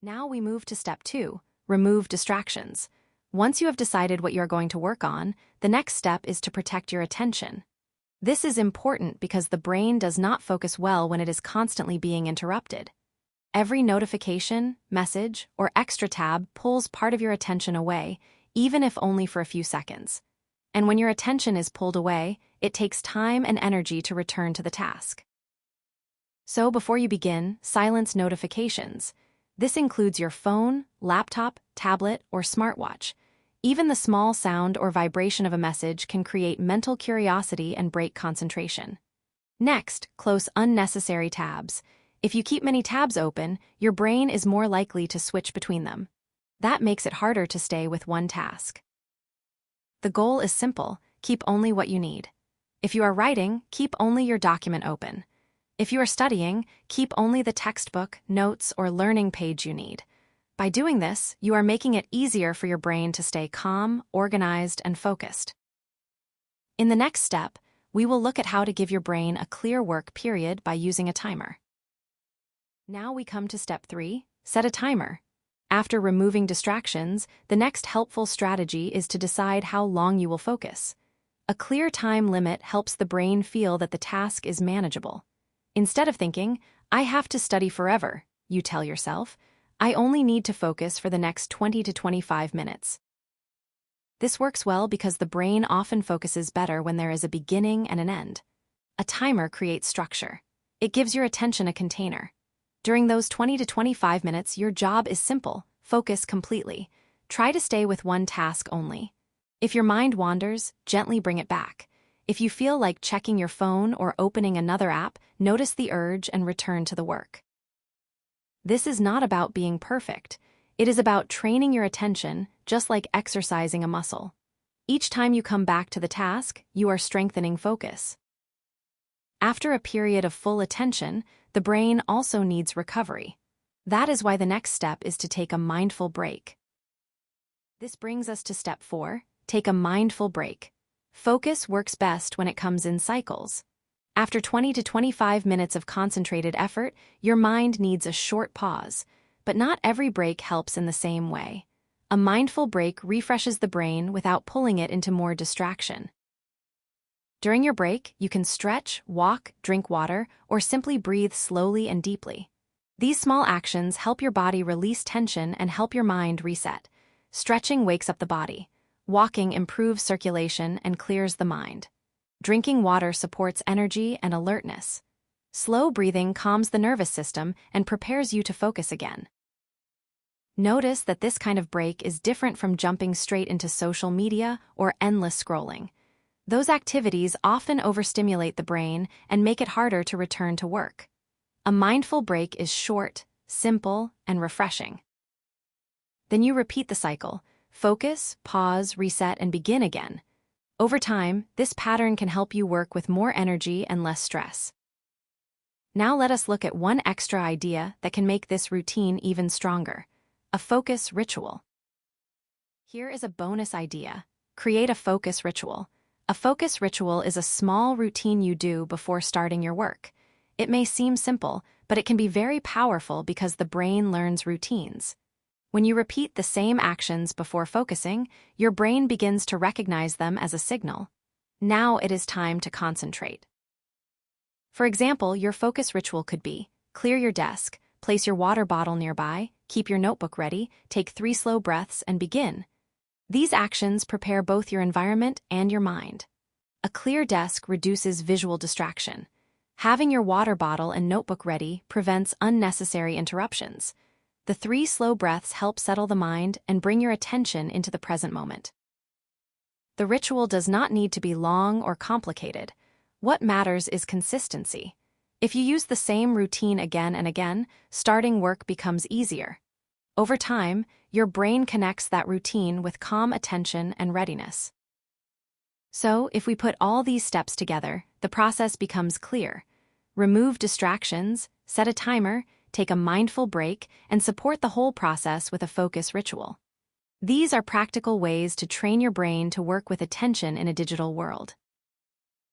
Now we move to step 2, remove distractions. Once you have decided what you are going to work on, the next step is to protect your attention. This is important because the brain does not focus well when it is constantly being interrupted. Every notification, message, or extra tab pulls part of your attention away, even if only for a few seconds. And when your attention is pulled away, it takes time and energy to return to the task. So before you begin, silence notifications. This includes your phone, laptop, tablet, or smartwatch. Even the small sound or vibration of a message can create mental curiosity and break concentration. Next, close unnecessary tabs. If you keep many tabs open, your brain is more likely to switch between them. That makes it harder to stay with one task. The goal is simple: keep only what you need. If you are writing, keep only your document open. If you are studying, keep only the textbook, notes, or learning page you need. By doing this, you are making it easier for your brain to stay calm, organized, and focused. In the next step, we will look at how to give your brain a clear work period by using a timer. Now we come to step 3, set a timer. After removing distractions, the next helpful strategy is to decide how long you will focus. A clear time limit helps the brain feel that the task is manageable. Instead of thinking, "I have to study forever," you tell yourself, "I only need to focus for the next 20 to 25 minutes. This works well because the brain often focuses better when there is a beginning and an end. A timer creates structure. It gives your attention a container. During those 20 to 25 minutes, your job is simple: focus completely. Try to stay with one task only. If your mind wanders, gently bring it back. If you feel like checking your phone or opening another app, notice the urge and return to the work. This is not about being perfect. It is about training your attention, just like exercising a muscle. Each time you come back to the task, you are strengthening focus. After a period of full attention, the brain also needs recovery. That is why the next step is to take a mindful break. This brings us to step 4, take a mindful break. Focus works best when it comes in cycles. After 20 to 25 minutes of concentrated effort, your mind needs a short pause, but not every break helps in the same way. A mindful break refreshes the brain without pulling it into more distraction. During your break, you can stretch, walk, drink water, or simply breathe slowly and deeply. These small actions help your body release tension and help your mind reset. Stretching wakes up the body. Walking improves circulation and clears the mind. Drinking water supports energy and alertness. Slow breathing calms the nervous system and prepares you to focus again. Notice that this kind of break is different from jumping straight into social media or endless scrolling. Those activities often overstimulate the brain and make it harder to return to work. A mindful break is short, simple, and refreshing. Then you repeat the cycle: focus, pause, reset, and begin again. Over time, this pattern can help you work with more energy and less stress. Now let us look at one extra idea that can make this routine even stronger: a focus ritual. Here is a bonus idea: create a focus ritual. A focus ritual is a small routine you do before starting your work. It may seem simple, but it can be very powerful because the brain learns routines. When you repeat the same actions before focusing, your brain begins to recognize them as a signal. Now it is time to concentrate. For example, your focus ritual could be: clear your desk, place your water bottle nearby, keep your notebook ready, take 3 slow breaths, and begin. These actions prepare both your environment and your mind. A clear desk reduces visual distraction. Having your water bottle and notebook ready prevents unnecessary interruptions. The 3 slow breaths help settle the mind and bring your attention into the present moment. The ritual does not need to be long or complicated. What matters is consistency. If you use the same routine again and again, starting work becomes easier. Over time, your brain connects that routine with calm attention and readiness. So, if we put all these steps together, the process becomes clear. Remove distractions, set a timer, take a mindful break, and support the whole process with a focus ritual. These are practical ways to train your brain to work with attention in a digital world.